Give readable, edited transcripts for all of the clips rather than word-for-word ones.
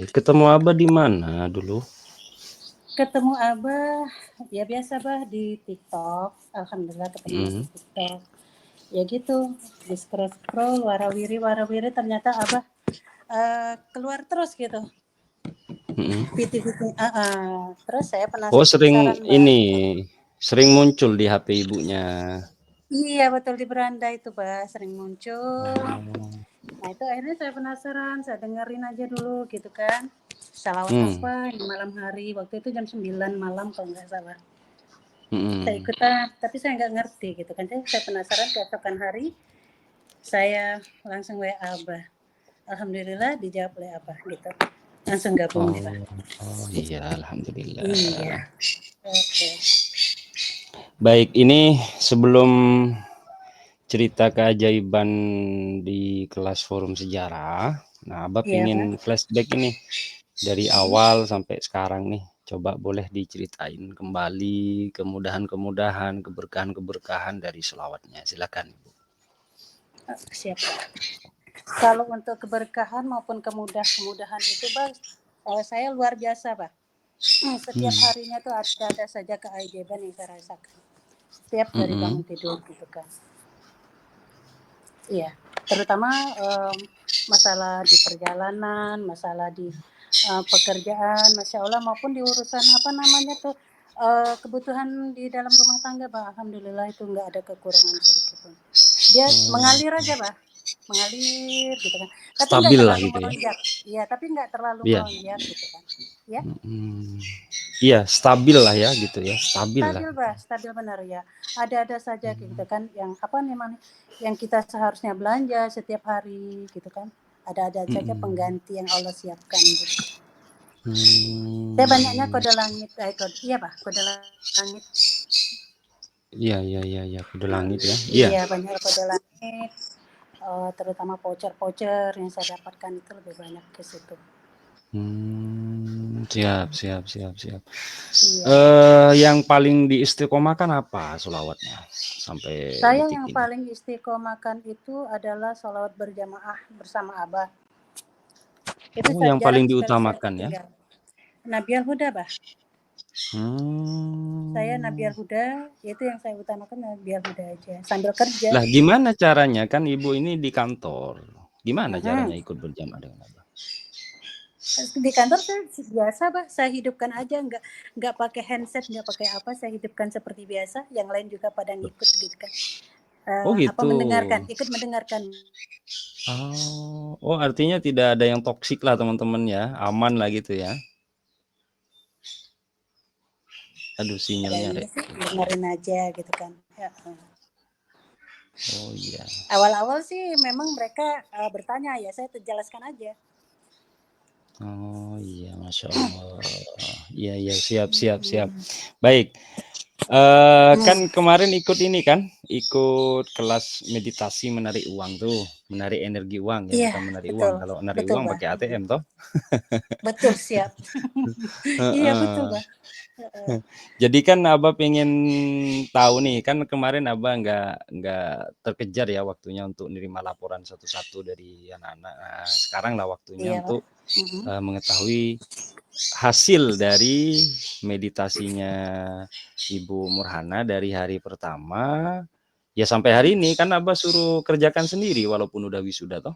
baik. Ketemu Abah di mana dulu? Ketemu Abah, ya biasa Bah di TikTok. Alhamdulillah ketemunya di TikTok. Ya gitu, di scroll-scroll, warawiri ternyata Abah keluar terus gitu. Video-video. Terus saya Oh, sering penasaran Bah. sering muncul di HP ibunya. Iya betul di beranda itu Bah, sering muncul. Oh. Nah itu akhirnya saya penasaran, saya dengerin aja dulu gitu kan. Salawat apa di malam hari, waktu itu jam 9 malam kalau nggak salah. Saya ikutan, tapi saya nggak ngerti gitu kan. Jadi saya penasaran, keesokan hari saya langsung WA Abah. Alhamdulillah dijawab oleh Abah gitu. Langsung gabung deh Pak. Oh iya, alhamdulillah. Iya. Oke. Baik, ini sebelum cerita keajaiban di kelas forum sejarah, nah Abah Iya Pak. pingin flashback ini dari awal sampai sekarang nih. Coba boleh diceritain kembali kemudahan-kemudahan, keberkahan-keberkahan dari selawatnya. Silakan Ibu. Siap. Kalau untuk keberkahan maupun kemudahan itu Pak, saya luar biasa Pak. Setiap harinya tuh ada saja keajaiban yang saya rasakan. Setiap dari bangun tidur gitu kan. Iya, terutama masalah di perjalanan, masalah di pekerjaan, Masya Allah, maupun di urusan apa namanya tuh kebutuhan di dalam rumah tangga, Bah. Alhamdulillah itu nggak ada kekurangan sedikit pun. Dia mengalir aja, Bah, mengalir gitu kan. Tapi nggak Stabil lah terlalu gitu ya. melonjak, ya. Tapi nggak terlalu Iya. melonjak gitu kan, ya. Iya, stabil lah ya gitu ya, stabil lah. Stabil Bah, stabil benar ya. Ada-ada saja gitu kan yang apa namanya yang kita seharusnya belanja setiap hari gitu kan. Ada-ada saja pengganti yang Allah siapkan gitu. Saya banyaknya kode langit, iya Pak, kode langit. Iya, kode langit ya. Iya. Iya, banyak kode langit. Terutama voucher-voucher yang saya dapatkan itu lebih banyak ke situ. Siap. Iya. Yang paling diistiqomahkan apa sholawatnya sampai Saya detik yang ini? paling istiqomahkan itu adalah sholawat berjamaah bersama Abah. Itu Yang jarang paling sekali saya diutamakan ya. tertinggal. Nabial Huda, Bah. Saya Nabial Huda, itu yang saya utamakan Nabial Huda aja sambil kerja. Lah gimana caranya, kan Ibu ini di kantor. Gimana caranya ikut berjamaah dengan Abah? Di kantor saya biasa Bah, saya hidupkan aja, nggak pakai handset, nggak pakai apa, saya hidupkan seperti biasa. Yang lain juga pada ngikut gitu kan. Oh gitu. Ikut mendengarkan. Oh artinya tidak ada yang toksik lah teman-teman ya, aman lah gitu ya. Aduh sinyalnya Rek. Dengerin aja gitu kan. Oh iya. Awal-awal sih memang mereka bertanya ya, saya jelaskan aja. Oh iya, Masya Allah. Iya, siap. Baik. Kan kemarin ikut ini kan, ikut kelas meditasi menarik uang tuh, menarik energi uang ya, bukan menarik uang. Kalau menarik uang pakai ATM toh. Betul, siap. Iya betul Bah. Jadi kan Abah pengen tahu nih, kan kemarin Abah nggak terkejar ya waktunya untuk nerima laporan satu-satu dari anak-anak. Nah, sekarang lah waktunya untuk mengetahui hasil dari meditasinya Ibu Murhana dari hari pertama ya sampai hari ini. Kan Abah suruh kerjakan sendiri walaupun udah wisuda toh.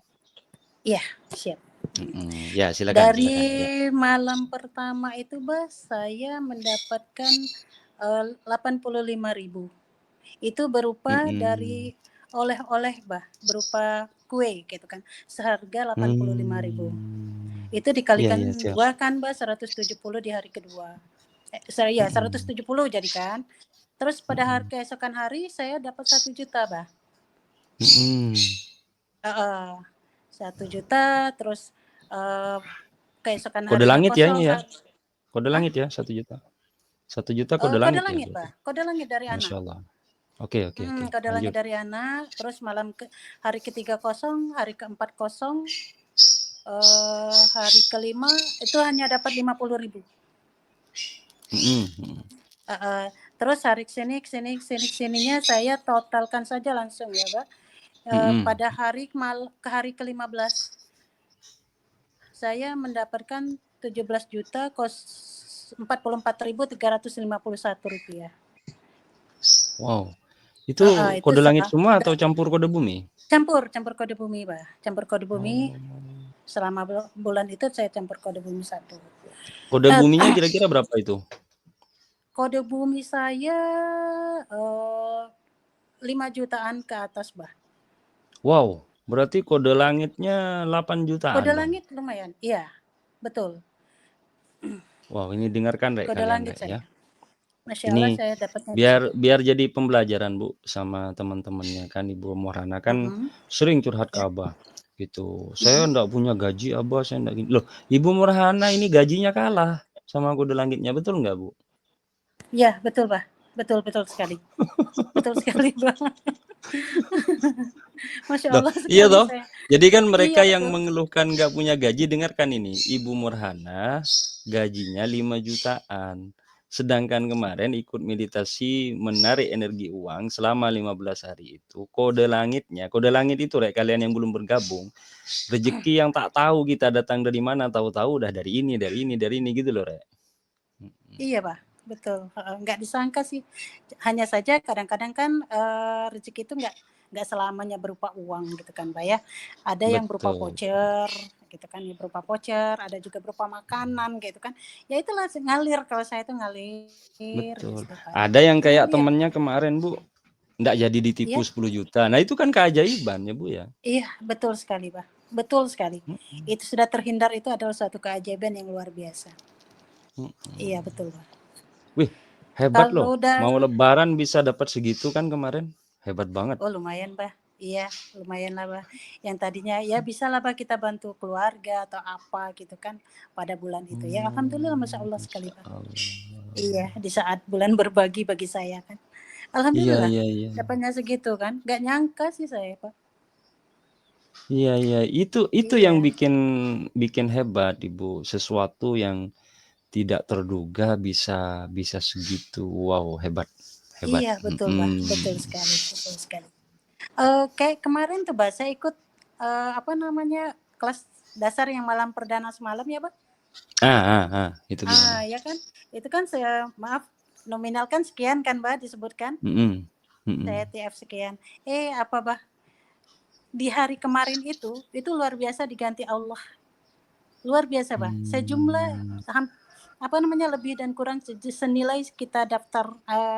Iya, siap. Ya silakan. Dari Ya. malam pertama itu Bah, saya mendapatkan 85.000. Itu berupa dari oleh-oleh Bah, berupa kue gitu kan, seharga 85.000. Itu dikalikan dua kan Bah, 170 di hari kedua. 170 jadi kan. Terus pada hari keesokan hari saya dapat 1 juta Bah. 1 juta, terus keesokan Kode harinya langit ya kosong. ini ya. Kode langit ya 1 juta. 1 juta kode langit ya. Bah. Kode langit dari anak. Masya Allah. Oke. Kode langit dari anak. Terus hari ketiga kosong, hari keempat kosong, hari kelima itu hanya dapat 50.000. Terus hari sininya saya totalkan saja langsung ya Pak. Pada hari ke-15. saya mendapatkan 17 juta kos Rp44.351. Wow, itu Itu kode langit semua atau campur kode bumi? Campur kode bumi, Pak. Campur kode bumi. Oh. Selama bulan itu saya campur kode bumi 1. Kode buminya kira-kira berapa itu? Kode bumi saya 5 jutaan ke atas, Bah. Wow, berarti kode langitnya 8 jutaan Kode dong? langit lumayan, iya, betul. Wow, ini dengarkan Rek, Kode kalian langit Rek ya. saya. Masya Allah Ini saya dapatnya di situ. biar jadi pembelajaran Bu sama teman-temannya kan, Ibu Morhana kan sering curhat ke Ya. Abah gitu. Saya enggak punya gaji Abah, saya enggak gini. Loh, Ibu Morhana ini gajinya kalah sama kode langitnya, betul enggak Bu? Iya, betul, Bah. Betul sekali. Betul sekali, Bah. Masya Loh, Allah iya sekali toh? saya. Jadi kan Iya, mereka yang betul. mengeluhkan nggak punya gaji, dengarkan ini, Ibu Morhana gajinya 5 jutaan. Sedangkan kemarin ikut meditasi menarik energi uang selama 15 hari itu, kode langit itu Rek, kalian yang belum bergabung, rezeki yang tak tahu kita datang dari mana, tahu-tahu udah dari ini gitu loh Rek. Iya, Pak, betul. Nggak disangka sih. Hanya saja kadang-kadang kan rezeki itu nggak selamanya berupa uang gitu kan, Pak ya. Ada yang berupa Betul. voucher gitu kan, berupa voucher, ada juga berupa makanan gitu kan. Ya itulah ngalir, kalau saya itu ngalir Betul. gitu, Pak. Ada yang kayak Ngalir. temennya kemarin Bu, nggak jadi ditipu Iya, 10 juta. Nah itu kan keajaiban ya Bu ya. iya, betul sekali, Pak. Betul sekali. Itu sudah terhindar, itu adalah suatu keajaiban yang luar biasa. Iya, betul, Pak. Wih, hebat loh. Kalau udah Mau lebaran bisa dapat segitu kan kemarin. Hebat banget. Oh lumayan, Bah. Iya, lumayan lah, Bah. Yang tadinya ya bisa lah, Bah, kita bantu keluarga atau apa gitu kan pada bulan itu. Ya alhamdulillah, Masya Allah sekali, Masya Bah. Allah. Iya, di saat bulan berbagi bagi saya kan. Iya, Alhamdulillah, iya, iya. dapatnya segitu kan. Gak nyangka sih saya, Pak. Iya, iya. Itu yang Iya, bikin hebat, Ibu. Sesuatu yang tidak terduga bisa segitu. Wow, hebat. Hebat. iya betul, Bah. Betul sekali, betul sekali. Kayak kemarin tuh, Bah, saya ikut apa namanya kelas dasar yang malam perdana semalam ya, Bah. Itu gimana? Ya kan, itu kan saya maaf nominal kan sekian kan, Bah, disebutkan. Mhm. Saya Mhm. TF sekian. Apa, Bah, di hari kemarin itu luar biasa diganti Allah. Luar biasa, Bah. Sejumlah Mmm. apa namanya, lebih dan kurang senilai kita daftar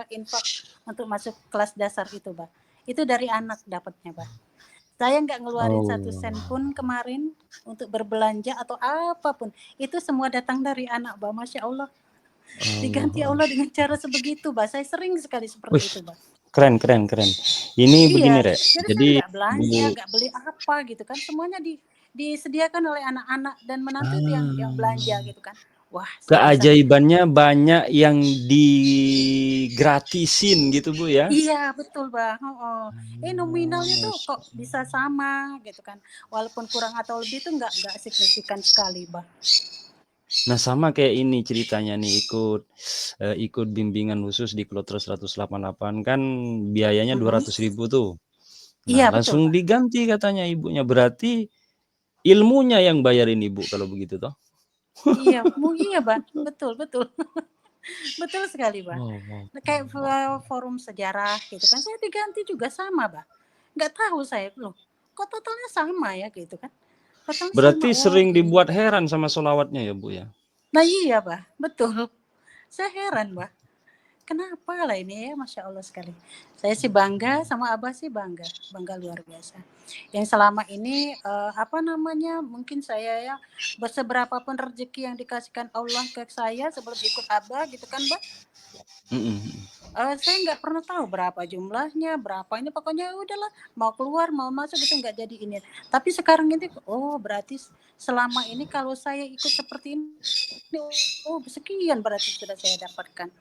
infak untuk masuk kelas dasar itu, Bah. Itu dari anak dapatnya, Bah. Saya nggak ngeluarin 1 Oh. sen pun kemarin untuk berbelanja atau apapun. Itu semua datang dari anak, Bah. Masya Allah. Diganti Allah. Allah dengan cara sebegitu, Bah. Saya sering sekali Wih, seperti itu, Bah. keren keren keren. Ini begini, Iya, Rek. jadi saya Jadi nggak belanja, Bu nggak beli apa gitu kan, semuanya disediakan oleh anak-anak dan menantu itu yang belanja ah, gitu kan. Wah, saya bisa keajaibannya banyak yang digratisin gitu, Bu, ya? iya betul, Bang, heeh. Oh, Nominalnya tuh masya kok bisa sama gitu kan, walaupun kurang atau lebih itu nggak signifikan sekali, Bang. Nah, sama kayak ini ceritanya nih, ikut bimbingan khusus di Kloter 188 kan biayanya Mhm. 200.000 tuh. Nah, Iya betul, langsung Bang. diganti katanya ibunya, berarti ilmunya yang bayarin Ibu kalau begitu toh? Iya, Bang, betul betul. Betul sekali, Bang. Wow wow Kayak wow wow. forum sejarah gitu kan, saya diganti juga sama, Bang. Nggak tahu saya, loh kok totalnya sama ya gitu kan. Totalnya sama, Berarti oh sering iya. dibuat heran sama sholawatnya ya, Bu, ya? Nah iya, Bang, betul. Saya heran, Bang. Kenapa lah ini ya, Masya Allah sekali. Saya sih bangga, sama Abah sih bangga, bangga luar biasa. Yang selama ini apa namanya, mungkin saya ya seberapa pun rezeki yang dikasihkan Allah ke saya sebelum ikut Abah gitu kan, Bang. Mhm mhm. Saya nggak pernah tahu berapa jumlahnya, berapa ini, pokoknya ya udahlah mau keluar, mau masuk itu nggak jadi ini. Tapi sekarang ini, oh berarti selama ini kalau saya ikut seperti ini, oh sekian berarti sudah saya dapatkan.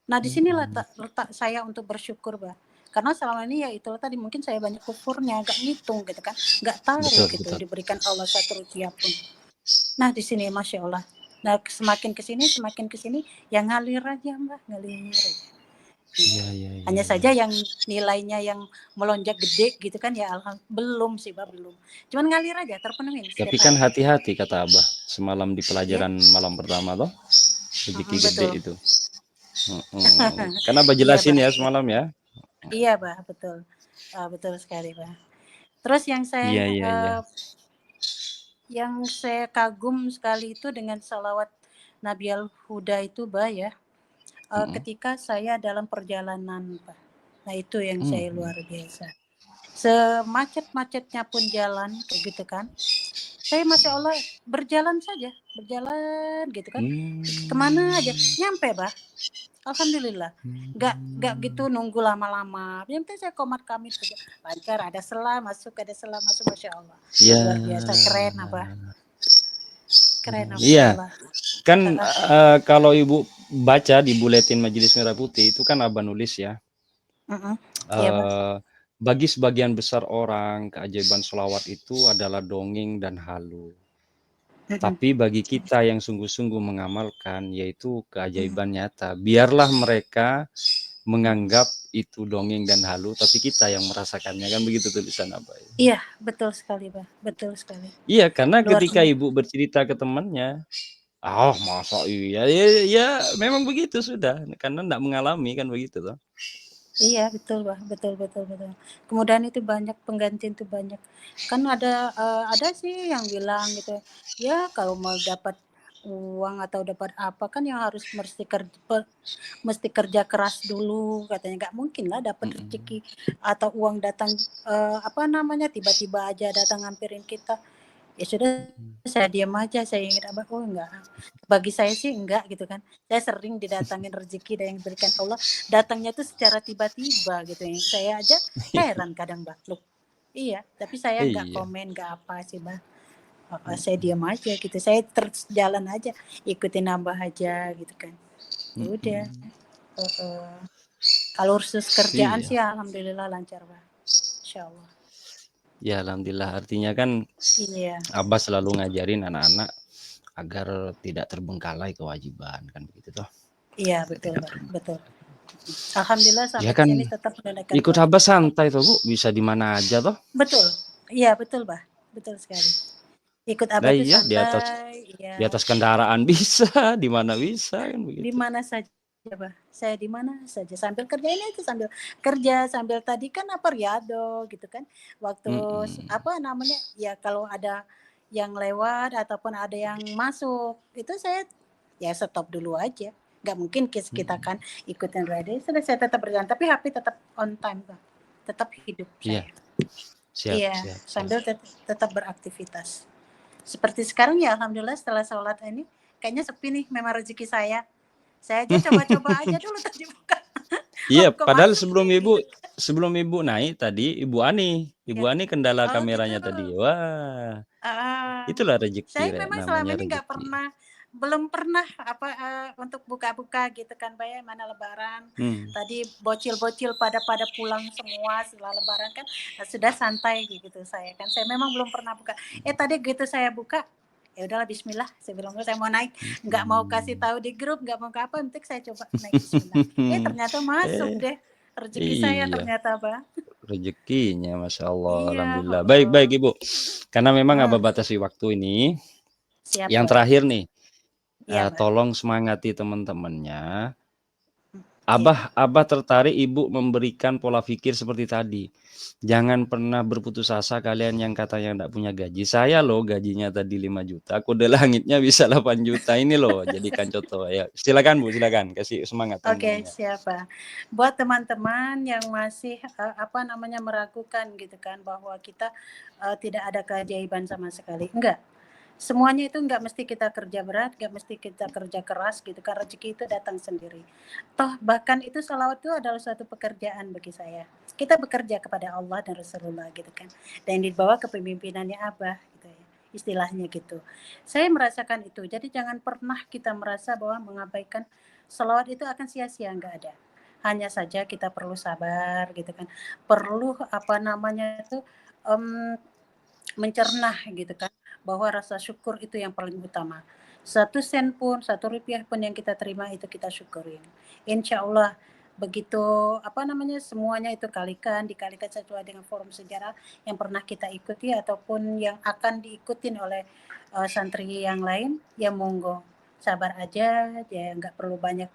Nah di sinilah Mhm. letak saya untuk bersyukur, Bah. Karena selama ini ya itulah tadi mungkin saya banyak kufurnya, nggak ngitung gitu kan, nggak tahu Betul gitu betul. diberikan Allah satu rupiah pun. Nah di sini Masya Allah. Nah semakin ke sini, yang ngalir aja, Mbak, ngalir aja. Iya iya iya Hanya iya. saja yang nilainya yang melonjak gede gitu kan ya belum sih, Mbak, belum. Cuman ngalir aja, terpenuhin Tapi setiap kan hari. hati-hati kata Abah, semalam di Iya, pelajaran malam pertama toh, rezeki gede betul. itu. Mhm. Kan Abah Iya, jelasin Mbak, ya iya. semalam ya. Iya, Mbak, betul. Betul sekali, Mbak. Terus Iya iya iya. yang saya kagum sekali itu dengan salawat Nabi Al-Huda itu, Mbak, ya, Mhm. ketika saya dalam perjalanan, Mbak. Nah, itu yang saya Mhm. luar biasa. Semacet-macetnya pun jalan kayak gitu kan. Saya Masya Allah berjalan saja, berjalan gitu kan. Kemana aja, Mmm. nyampe, Mbak. Alhamdulillah. Nggak Mmm. gitu nunggu lama-lama. Yang penting saya komat kamit saja. Lancar, ada sela masuk, Masya Allah. Ya. Luar biasa, keren apa? Keren, Masya Iya, Allah. kan, Heeh. kalau Ibu baca di buletin Majelis Merah Putih itu kan Abah nulis ya, Mhm. Iya, Mbak. eee, bagi sebagian besar orang keajaiban sholawat itu adalah dongeng dan halu. Mhm. Tapi bagi kita yang sungguh-sungguh mengamalkan, yaitu Mhm. keajaiban nyata. Biarlah mereka Mhm. menganggap itu dongeng dan halu, tapi kita yang merasakannya, kan begitu tulisan Abah ya. Iya, betul sekali, Mbak. Betul sekali. Iya, karena Luar ketika biasa. Ibu bercerita ke temannya, "Ah, masa iya?" Ya ya memang begitu sudah, karena ndak mengalami kan begitu toh. Iya, betul, Mbak. Betul betul betul. Kemudian itu banyak penggantian itu banyak. Kan ada sih yang bilang gitu, ya kalau mau dapat uang atau dapat apa kan yang harus mesti kerja keras dulu katanya. Nggak mungkin lah dapat rezeki Mhm. atau uang datang, apa namanya, tiba-tiba aja datang ngampirin kita. Ya sudah, Mhm. saya diam aja, saya ingat Abah, oh enggak, bagi saya sih enggak gitu kan. Saya sering didatangin rezeki dan yang diberikan Allah, datangnya tuh secara tiba-tiba gitu ya. Saya aja heran kadang, Mbak, loh iya, tapi saya enggak Iya. komen, enggak apa sih, Mbak. Saya Mhm. diam aja gitu, saya terus jalan aja, ikutin Abah aja gitu kan. Ya udah, Mhm. heeh. Kalau ursus kerjaan Iya. sih alhamdulillah lancar, Mbak, insyaallah. Ya alhamdulillah, artinya kan Iya. Abah selalu ngajarin anak-anak agar tidak terbengkalai kewajiban, kan begitu toh? Iya, Agar betul, tidak Mbak, terbengkalai. betul. Alhamdulillah Ya sampai di kan sini tetap menunaikan ikut Abah kewajiban. santai toh Bu, bisa di mana aja toh. Betul. Iya, betul, Mbak, betul sekali. Ikut Abah Lah tuh iya, santai, di iya. atas kendaraan bisa, di mana bisa, kan Di begitu. mana saja, Mbak, saya di mana saja, sambil kerja ini aja, sambil kerja, sambil tadi kan apa, riado gitu kan, waktu Mhm. apa namanya, ya kalau ada yang lewat ataupun ada yang masuk, itu saya ya stop dulu aja, nggak mungkin kita Mhm. kan ikutin riado, ya sudah saya tetap berjalan, tapi HP tetap on time, Mbak, tetap hidup Iya, saya. siap Iya, siap siap. sambil tetap beraktivitas. Seperti sekarang ya alhamdulillah setelah sholat ini, kayaknya sepi nih memang rezeki saya. Saya aja coba-coba aja dulu tadi buka. Oh, Iya, kok padahal masuk sebelum nih Ibu gitu. naik tadi Ibu Ya. Ani kendala Oh gitu. kameranya tadi. Wah, Heeh. itulah rezeki Saya memang selama namanya ini nggak rezeki. pernah belum pernah apa, untuk buka-buka gitu kan, Mbak, ya, mana lebaran. Hmm. Tadi bocil-bocil pada pulang semua setelah lebaran kan, sudah santai gitu saya kan. Saya memang belum pernah buka. Tadi gitu saya buka, ya udahlah bismillah, saya bilang saya mau naik, nggak mau kasih Mhm. tahu di grup, nggak mau ke apa, yang penting saya coba naik bismillah. Ternyata masuk Eh, deh, rezeki saya iya, ternyata, Mbak. rezekinya Masya Allah, Iya, alhamdulillah. Baik baik heeh. Ibu, karena memang Abah Mhm, batasi waktu ini, siap, yang Mbak. terakhir nih, Iya, Mbak. tolong semangati teman-temannya. Iya. Abah tertarik Ibu memberikan pola pikir seperti tadi. Jangan pernah berputus asa kalian yang katanya ndak punya gaji. Saya loh gajinya tadi 5 juta, kode langitnya bisa 8 juta ini loh, jadikan contoh ya. Silakan Bu, silakan kasih semangat Oke, teman-temannya. siap, Pak. Buat teman-teman yang masih, apa namanya, meragukan gitu kan bahwa kita, tidak ada keajaiban sama sekali, enggak. Semuanya itu enggak mesti kita kerja berat, enggak mesti kita kerja keras gitu kan, rezeki itu datang sendiri. Toh bahkan itu sholawat itu adalah suatu pekerjaan bagi saya. Kita bekerja kepada Allah dan Rasulullah gitu kan, dan dibawa kepemimpinannya Abah gitu ya, istilahnya gitu. Saya merasakan itu, jadi jangan pernah kita merasa bahwa mengabaikan sholawat itu akan sia-sia, enggak ada. Hanya saja kita perlu sabar gitu kan, perlu apa namanya itu, mmm, mencerna gitu kan, bahwa rasa syukur itu yang paling utama. 1 sen pun, 1 rupiah pun yang kita terima itu kita syukurin. Insya Allah begitu apa namanya, semuanya itu dikalikan sesuai dengan forum sejarah yang pernah kita ikuti ataupun yang akan diikutin oleh santri yang lain, ya monggo sabar aja, ya nggak perlu banyak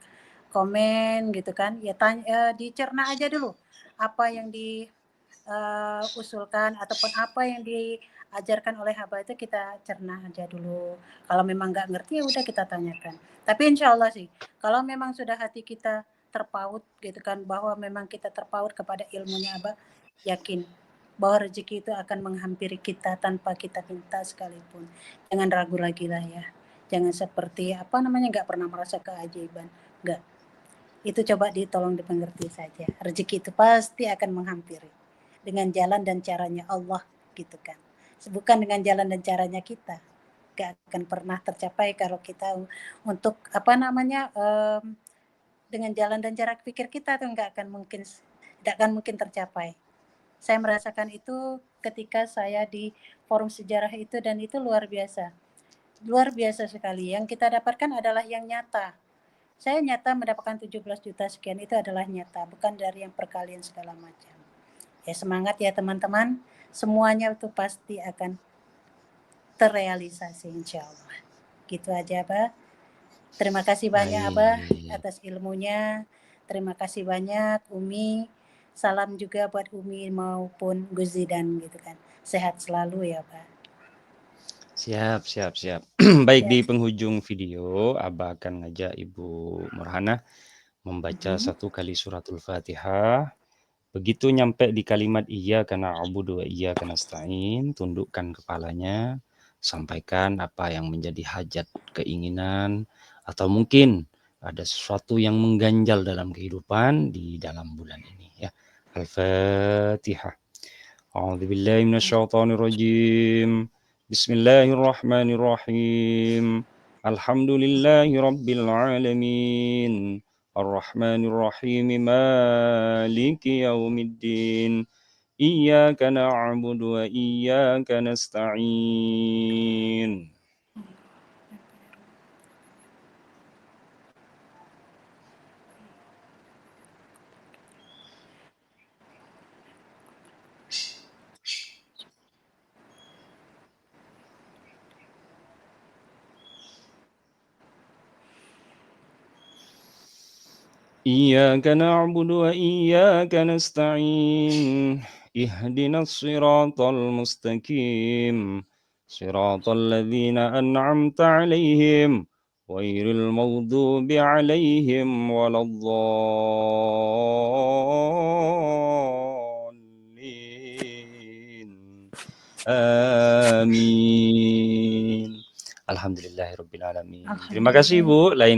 komen gitu kan, ya dicerna aja dulu apa yang usulkan ataupun apa yang diajarkan oleh haba itu kita cerna aja dulu. Kalau memang nggak ngerti ya udah kita tanyakan. Tapi insya Allah sih, kalau memang sudah hati kita terpaut gitu kan, bahwa memang kita terpaut kepada ilmunya Abah, yakin bahwa rezeki itu akan menghampiri kita tanpa kita minta sekalipun. Jangan ragu lagi lah ya. Jangan seperti apa namanya nggak pernah merasa keajaiban. Nggak. Itu coba ditolong dimengerti saja. Rezeki itu pasti akan menghampiri dengan jalan dan caranya Allah gitu kan. Bukan dengan jalan dan caranya kita. Gak akan pernah tercapai kalau kita untuk apa namanya dengan jalan dan cara pikir kita tuh tidak akan mungkin tercapai. Saya merasakan itu ketika saya di forum sejarah itu dan itu luar biasa sekali. Yang kita dapatkan adalah yang nyata. Saya nyata mendapatkan 17 juta sekian itu adalah nyata, bukan dari yang perkalian segala macam. Ya semangat ya teman-teman, semuanya itu pasti akan terrealisasi insya Allah. Gitu aja Abah. Terima kasih banyak Abah Baik. atas ilmunya. Terima kasih banyak Umi. Salam juga buat Umi maupun Gus Zidan gitu kan. Sehat selalu ya Abah. Siap siap siap. Baik, Ya. di penghujung video, Abah akan ngajak Ibu Nurhana membaca Mhm. 1 kali suratul Fatihah. Begitu nyampe di kalimat iyyaka na'budu wa iyyaka nasta'in, tundukkan kepalanya, sampaikan apa yang menjadi hajat, keinginan, atau mungkin ada sesuatu yang mengganjal dalam kehidupan di dalam bulan ini ya. Al-Fatihah. A'udzubillahi minasyaitonirrajim. Bismillahirrahmanirrahim. Alhamdulillahi rabbil alamin. Ar-Rahmanir-Rahim. Maliki yaumiddin. Iyyaka na'budu wa iyyaka nasta'in. إياك نعبد وإياك نستعين اهدنا الصراط المستقيم صراط الذين أنعمت عليهم غير المغضوب عليهم ولا الضالين آمين. Alhamdulillahirabbil alamin. Terima kasih Alhamdulillah. Bu, lain